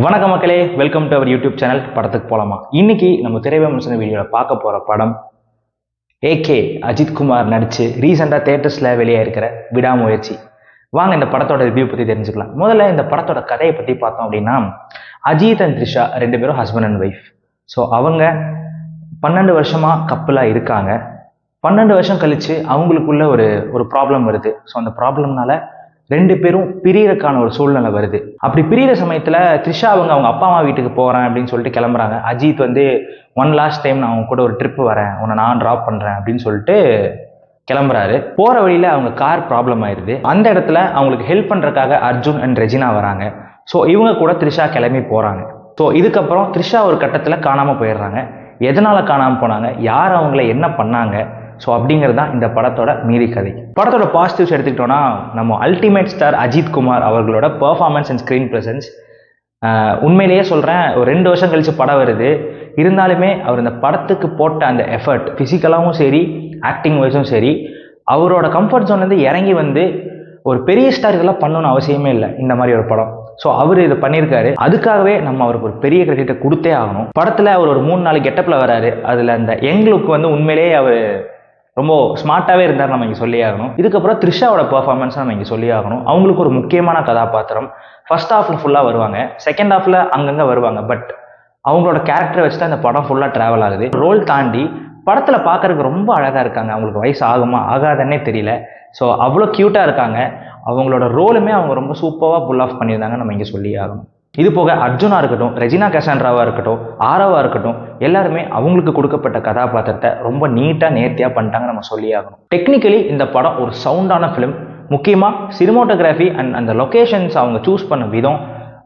வணக்கம் மக்களே, welcome to our YouTube channel. படத்துக்கு போலாமா? இன்னைக்கு நம்ம திரை விமர்சன வீடியோவில் பார்க்க போற படம் ஏகே அஜித்குமார் நடிச்சு ரீசெண்டாக தேட்டர்ஸில் வெளியாயிருக்கிற விடாமுயற்சி. வாங்க இந்த படத்தோட ரிவ்யூ பற்றி தெரிஞ்சுக்கலாம். முதல்ல இந்த படத்தோட கதையை பற்றி பார்த்தோம் அப்படின்னா, அஜித் அண்ட் த்ரிஷா ரெண்டு பேரும் ஹஸ்பண்ட் அண்ட் ஒய்ஃப். ஸோ அவங்க 12 வருஷமா கப்பலாக இருக்காங்க. 12 வருஷம் கழிச்சு அவங்களுக்குள்ள ஒரு ப்ராப்ளம் வருது. ஸோ அந்த ப்ராப்ளம்னால ரெண்டு பேரும் பிரியறதுக்கான ஒரு சூழ்நிலை வருது. அப்படி பிரியிற சமயத்தில் த்ரிஷா அவங்க அப்பா அம்மா வீட்டுக்கு போகிறேன் அப்படின்னு சொல்லிட்டு கிளம்புறாங்க. அஜித் ஒன் லாஸ்ட் டைம் நான் அவங்க கூட ஒரு ட்ரிப்பு வரேன், உன்னை நான் ட்ராப் பண்ணுறேன் அப்படின்னு சொல்லிட்டு கிளம்புறாரு. போகிற வழியில் அவங்க கார் ப்ராப்ளம் ஆயிடுது. அந்த இடத்துல அவங்களுக்கு ஹெல்ப் பண்ணுறதுக்காக அர்ஜுன் அண்ட் ரெஜினா வராங்க. ஸோ இவங்க கூட த்ரிஷா கிளம்பி போகிறாங்க. ஸோ இதுக்கப்புறம் த்ரிஷா ஒரு கட்டத்தில் காணாமல் போயிடுறாங்க. எதனால் காணாமல் போனாங்க, யார் அவங்கள என்ன பண்ணாங்க, ஸோ அப்படிங்கிறது தான் இந்த படத்தோட மீதி கதை. படத்தோட பாசிட்டிவ்ஸ் எடுத்துக்கிட்டோன்னா, நம்ம அல்டிமேட் ஸ்டார் அஜித்குமார் அவர்களோட பெர்ஃபார்மன்ஸ் அண்ட் ஸ்க்ரீன் ப்ரெசன்ஸ். உண்மையிலேயே சொல்கிறேன், ஒரு 2 வருஷம் கழித்து படம் வருது, இருந்தாலுமே அவர் இந்த படத்துக்கு போட்ட அந்த எஃபர்ட், ஃபிசிக்கலாகவும் சரி ஆக்டிங் வைஸும் சரி, அவரோட கம்ஃபர்ட் ஜோன்லேருந்து இறங்கி ஒரு பெரிய ஸ்டார் இதெல்லாம் பண்ணணும்னு அவசியமே இல்லை இந்த மாதிரி ஒரு படம். ஸோ அவர் இதை பண்ணியிருக்காரு. அதுக்காகவே நம்ம அவருக்கு ஒரு பெரிய கிரெடிட்டை கொடுத்தே ஆகணும். படத்தில் அவர் ஒரு 3-4 கெட்டப்பில் வராரு. அதில் அந்த யங் லுக் உண்மையிலேயே அவர் ரொம்ப ஸ்மார்ட்டாகவே இருந்தார், நம்ம இங்கே சொல்லி ஆகணும். இதுக்கப்புறம் த்ரிஷாவோட பெர்ஃபார்மன்ஸ் நம்ம இங்கே சொல்லி ஆகணும். அவங்களுக்கு ஒரு முக்கியமான கதாபாத்திரம். ஃபர்ஸ்ட் ஹாஃபில் ஃபுல்லாக வருவாங்க, செகண்ட் ஹாஃபில் அங்கங்கே வருவாங்க. பட் அவங்களோட கேரக்டரை வச்சு தான் இந்த படம் ஃபுல்லாக ட்ராவல் ஆகுது. ரோல் தாண்டி படத்தில் பார்க்கறதுக்கு ரொம்ப அழகாக இருக்காங்க. அவங்களுக்கு வயசு ஆகுமா ஆகாதன்னே தெரியல. ஸோ அவ்வளோ க்யூட்டாக இருக்காங்க. அவங்களோட ரோலுமே அவங்க ரொம்ப சூப்பராக புல் ஆஃப் பண்ணியிருந்தாங்க, நம்ம இங்கே சொல்லி ஆகணும். இது போக அர்ஜுனா இருக்கட்டும், ரெஜினா கசாண்ட்ராவாக இருக்கட்டும், ஆரவாக இருக்கட்டும், எல்லாருமே அவங்களுக்கு கொடுக்கப்பட்ட கதாபாத்திரத்தை ரொம்ப நீட்டாக நேர்த்தியாக பண்ணிட்டாங்க, நம்ம சொல்லி ஆகணும். டெக்னிக்கலி இந்த படம் ஒரு சவுண்டான ஃபிலிம். முக்கியமாக சினிமோட்டோகிராஃபி அண்ட் அந்த லொக்கேஷன்ஸ் அவங்க சூஸ் பண்ண விதம்,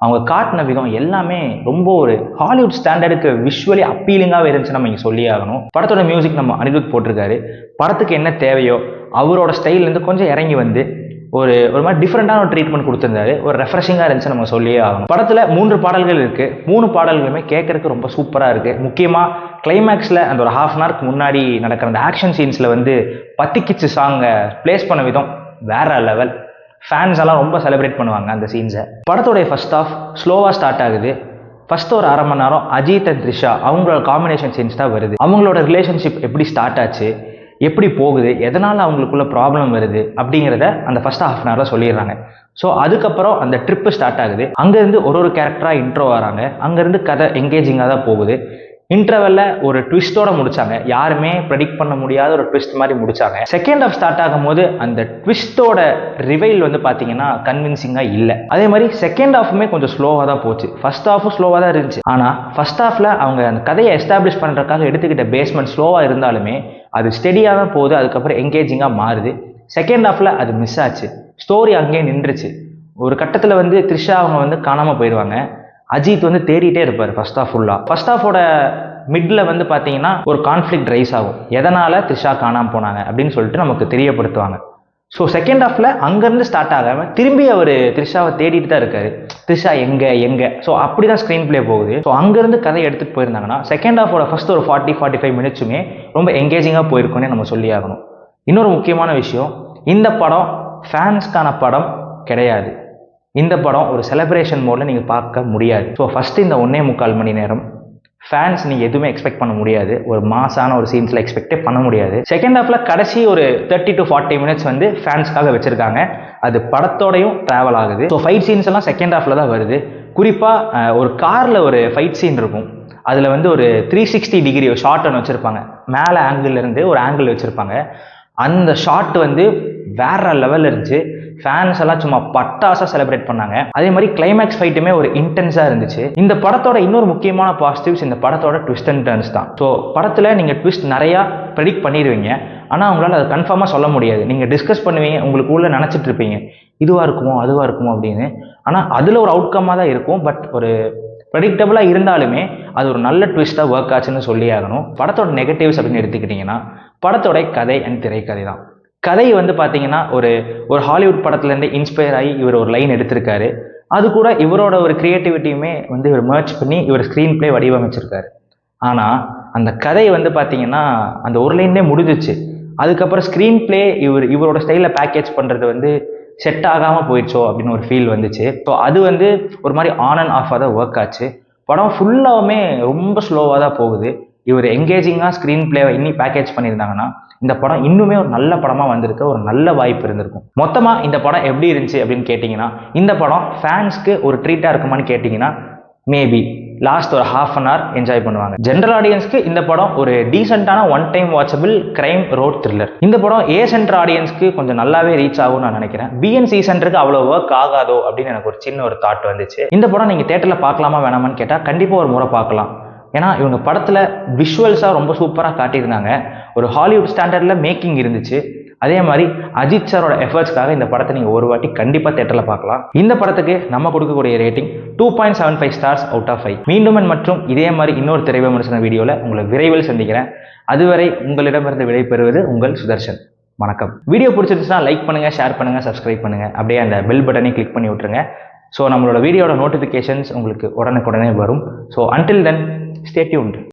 அவங்க காட்டின விதம் எல்லாமே ரொம்ப ஒரு ஹாலிவுட் ஸ்டாண்டர்டுக்கு விஷுவலி அப்பீலிங்காகவே இருந்துச்சு, நம்ம இங்கே சொல்லி ஆகணும். படத்தோட மியூசிக் நம்ம அனிருத் போட்டிருக்காரு. படத்துக்கு என்ன தேவையோ அவரோட ஸ்டைல்லேருந்து கொஞ்சம் இறங்கி ஒரு மாதிரி டிஃப்ரெண்டான ஒரு ட்ரீட்மெண்ட் கொடுத்துருந்தாரு. ஒரு ரெஃப்ரெஷிங்காக இருந்துச்சு, நம்ம சொல்லியே ஆகணும். படத்தில் 3 பாடல்கள் இருக்குது. 3 பாடல்களுமே கேட்கறதுக்கு ரொம்ப சூப்பராக இருக்குது. முக்கியமாக கிளைமேக்ஸில் அந்த ஒரு ½ hour முன்னாடி நடக்கிற அந்த ஆக்ஷன் சீன்ஸில் பத்திக்கிச்சு சாங்கை பிளேஸ் பண்ண விதம் வேற லெவல். ஃபேன்ஸ் எல்லாம் ரொம்ப செலிப்ரேட் பண்ணுவாங்க அந்த சீன்ஸை. படத்தோடைய ஃபர்ஸ்ட் ஹாஃப் ஸ்லோவாக ஸ்டார்ட் ஆகுது. ஃபர்ஸ்ட் ஒரு ½ மணி நேரம் அஜித் அண்ட் த்ரிஷா அவங்களோட காம்பினேஷன் சீன்ஸ் தான் வருது. அவங்களோட ரிலேஷன்ஷிப் எப்படி ஸ்டார்ட் ஆச்சு, எப்படி போகுது, எதனால் அவங்களுக்குள்ள ப்ராப்ளம் வருது அப்படிங்கிறத அந்த ஃபர்ஸ்ட் ½ hour சொல்லிடுறாங்க. ஸோ அதுக்கப்புறம் அந்த ட்ரிப்பு ஸ்டார்ட் ஆகுது. அங்கேருந்து ஒரு கேரக்டராக இன்ட்ரோ வராங்க. அங்கேருந்து கதை எங்கேஜிங்காக தான் போகுது. இன்டர்வெல்ல ஒரு ட்விஸ்டோட முடிச்சாங்க. யாருமே ப்ரெடிக்ட் பண்ண முடியாத ஒரு ட்விஸ்ட் மாதிரி முடிச்சாங்க. செகண்ட் ஹாஃப் ஸ்டார்ட் ஆகும்போது அந்த ட்விஸ்டோட ரிவைல் பார்த்தீங்கன்னா கன்வின்சிங்காக இல்லை. அதே மாதிரி செகண்ட் ஹாஃபுமே கொஞ்சம் ஸ்லோவாக தான் போச்சு. ஃபர்ஸ்ட் ஹாஃபும் ஸ்லோவாக தான் இருந்துச்சு. ஆனால் ஃபர்ஸ்ட் ஹாஃபில் அவங்க அந்த கதையை எஸ்டாப்ளிஷ் பண்ணுறதுக்காக எடுத்துக்கிட்ட பேஸ்மெண்ட் ஸ்லோவாக இருந்தாலுமே அது ஸ்டெடியாக தான் போகுது. அதுக்கப்புறம் எங்கேஜிங்காக மாறுது. செகண்ட் ஹாஃபில் அது மிஸ் ஆச்சு. ஸ்டோரி அங்கேயே நின்றுச்சு. ஒரு கட்டத்தில் த்ரிஷா அவங்க காணாமல் போயிடுவாங்க. அஜித் தேடிட்டே இருப்பார் ஃபர்ஸ்ட் ஹாஃப் ஃபுல்லாக. ஃபர்ஸ்ட் ஹாஃபோட மிட்ல பார்த்தீங்கன்னா ஒரு கான்ஃப்ளிக்ட் ரைஸ் ஆகும். எதனால் த்ரிஷா காணாமல் போனாங்க அப்படின்னு சொல்லிட்டு நமக்கு தெரியப்படுத்துவாங்க. ஸோ செகண்ட் ஹாஃபில் அங்கேருந்து ஸ்டார்ட் ஆகாமல் திரும்பி அவர் த்ரிஷாவை தேடிட்டு தான் இருக்காரு. த்ரிஷா எங்கே ஸோ அப்படி தான் ஸ்க்ரீன் பிளே போகுது. ஸோ அங்கேருந்து கதை எடுத்துகிட்டு போயிருந்தாங்கன்னா செகண்ட் ஹாஃபோட ஃபர்ஸ்ட் ஒரு 40-45 மினிட்ஸுமே ரொம்ப எங்கேஜிங்காக போயிருக்குன்னே நம்ம சொல்லி ஆகணும். இன்னொரு முக்கியமான விஷயம், இந்த படம் ஃபேன்ஸ்க்கான படம் கிடையாது. இந்த படம் ஒரு செலிப்ரேஷன் மோடில் நீங்கள் பார்க்க முடியாது. ஸோ ஃபஸ்ட்டு இந்த 1.25 மணி நேரம் ஃபேன்ஸ் நீங்கள் எதுவுமே எக்ஸ்பெக்ட் பண்ண முடியாது. ஒரு மாசான ஒரு சீன்ஸில் எக்ஸ்பெக்டே பண்ண முடியாது. செகண்ட் ஹாஃபில் கடைசி ஒரு 30-40 மினிட்ஸ் ஃபேன்ஸ்க்காக வச்சுருக்காங்க. அது படத்தோடையும் ட்ராவல் ஆகுது. ஸோ ஃபைட் சீன்ஸ் எல்லாம் செகண்ட் ஹாஃபில் தான் வருது. குறிப்பாக ஒரு காரில் ஒரு ஃபைட் சீன் இருக்கும். அதில் ஒரு 360 டிகிரி ஷாட் ஒன்று வச்சுருப்பாங்க. மேலே ஆங்கிள்லேருந்து ஒரு ஆங்கிள் வச்சுருப்பாங்க. அந்த ஷாட் வேற லெவலில் இருந்துச்சு. ஃபேன்ஸ் எல்லாம் சும்மா பட்டாசாக செலிப்ரேட் பண்ணாங்க. அதே மாதிரி கிளைமேக்ஸ் ஃபைட்டுமே ஒரு இன்டென்ஸாக இருந்துச்சு. இந்த படத்தோட இன்னொரு முக்கியமான பாசிட்டிவ்ஸ் இந்த படத்தோட ட்விஸ்ட் அண்ட் டர்ன்ஸ் தான். ஸோ படத்தில் நீங்கள் ட்விஸ்ட் நிறையா ப்ரெடிக்ட் பண்ணிடுவீங்க. ஆனால் உங்களால் அதை கன்ஃபார்மாக சொல்ல முடியாது. நீங்கள் டிஸ்கஸ் பண்ணுவீங்க, உங்களுக்கு உள்ள நினச்சிட்டு இருப்பீங்க இதுவாக இருக்குமோ அதுவாக இருக்குமோ அப்படின்னு. ஆனால் அதில் ஒரு அவுட்கம்மாக தான் இருக்கும். பட் ஒரு ப்ரெடிக்டபுளாக இருந்தாலுமே அது ஒரு நல்ல ட்விஸ்ட்டாக ஒர்க் ஆச்சுன்னு சொல்லி ஆகணும். படத்தோட நெகட்டிவ்ஸ் அப்படின்னு எடுத்துக்கிட்டிங்கன்னா படத்தோட கதை அண்ட் திரைக்கதை தான். கதை பார்த்தீங்கன்னா ஒரு ஹாலிவுட் படத்துலேருந்து இன்ஸ்பயர் ஆகி இவர் ஒரு லைன் எடுத்திருக்காரு. அது கூட இவரோட ஒரு கிரியேட்டிவிட்டியுமே இவர் மர்ச் பண்ணி இவர் ஸ்க்ரீன் பிளே வடிவமைச்சிருக்காரு. ஆனால் அந்த கதை பார்த்தீங்கன்னா அந்த ஒரு லைன்லேயே முடிஞ்சிச்சு. அதுக்கப்புறம் ஸ்க்ரீன் பிளே இவரோட ஸ்டைலில் பேக்கேஜ் பண்ணுறது செட் ஆகாமல் போயிடுச்சோ அப்படின்னு ஒரு ஃபீல் வந்துச்சு. ஸோ அது வந்து ஒரு மாதிரி ஆன் அண்ட் ஆஃபாக தான் ஒர்க் ஆச்சு. படம் ஃபுல்லாகவுமே ரொம்ப ஸ்லோவாக தான் போகுது. இவர் எங்கேஜிங்காக ஸ்க்ரீன் பிளேவை இன்னி பேக்கேஜ் பண்ணியிருந்தாங்கன்னா இந்த படம் இன்னுமே ஒரு நல்ல படமாக வந்திருக்க ஒரு நல்ல வாய்ப்பு இருந்திருக்கும். மொத்தமாக இந்த படம் எப்படி இருந்துச்சு அப்படின்னு கேட்டிங்கன்னா, இந்த படம் ஃபேன்ஸ்க்கு ஒரு ட்ரீட்டாக இருக்குமான்னு கேட்டிங்கன்னா மேபி லாஸ்ட் ஒரு ஹாஃப் அன் ஹவர் என்ஜாய் பண்ணுவாங்க. ஜென்ரல் ஆடியன்ஸ்க்கு இந்த படம் ஒரு டீசென்டான one time watchable crime road thriller. இந்த படம் ஏ சென்டர் ஆடியன்ஸ்க்கு கொஞ்சம் நல்லாவே ரீச் ஆகும்னு நான் நினைக்கிறேன். பிஎன்சி சென்டருக்கு அவ்வளோ ஒர்க் ஆகாதோ அப்படின்னு எனக்கு ஒரு சின்ன ஒரு தாட் வந்துச்சு. இந்த படம் நீங்கள் தேட்டரில் பார்க்கலாமா வேணாமான்னு கேட்டால் கண்டிப்பாக ஒரு முறை பார்க்கலாம். ஏன்னா இவங்க படத்தில் விஷுவல்ஸாக ரொம்ப சூப்பராக காட்டியிருந்தாங்க. ஒரு ஹாலிவுட் ஸ்டாண்டர்டில் மேக்கிங் இருந்துச்சு. அதே மாதிரி அஜித் சாரோட எஃபர்ட்ஸ்க்காக இந்த படத்தை நீங்கள் ஒரு வாட்டி கண்டிப்பாக தேட்டரில் பார்க்கலாம். இந்த படத்துக்கு நம்ம கொடுக்கக்கூடிய ரேட்டிங் 2.75 ஸ்டார்ஸ் அவுட் ஆஃப் 5. மீண்டும் மற்றும் இதே மாதிரி இன்னொரு திரை விமர்சன வீடியோவில் உங்களை விரைவில் சந்திக்கிறேன். அதுவரை உங்களிடமிருந்து விடைபெறுவது உங்கள் சுதர்ஷன். வணக்கம். வீடியோ பிடிச்சிருந்துச்சுன்னா லைக் பண்ணுங்கள், ஷேர் பண்ணுங்கள், சப்ஸ்கிரைப் பண்ணுங்கள். அப்படியே அந்த பெல் பட்டனை கிளிக் பண்ணி விட்டுருங்க. ஸோ நம்மளோட வீடியோட நோட்டிஃபிகேஷன்ஸ் உங்களுக்கு உடனுக்குடனே வரும். So until then, stay tuned.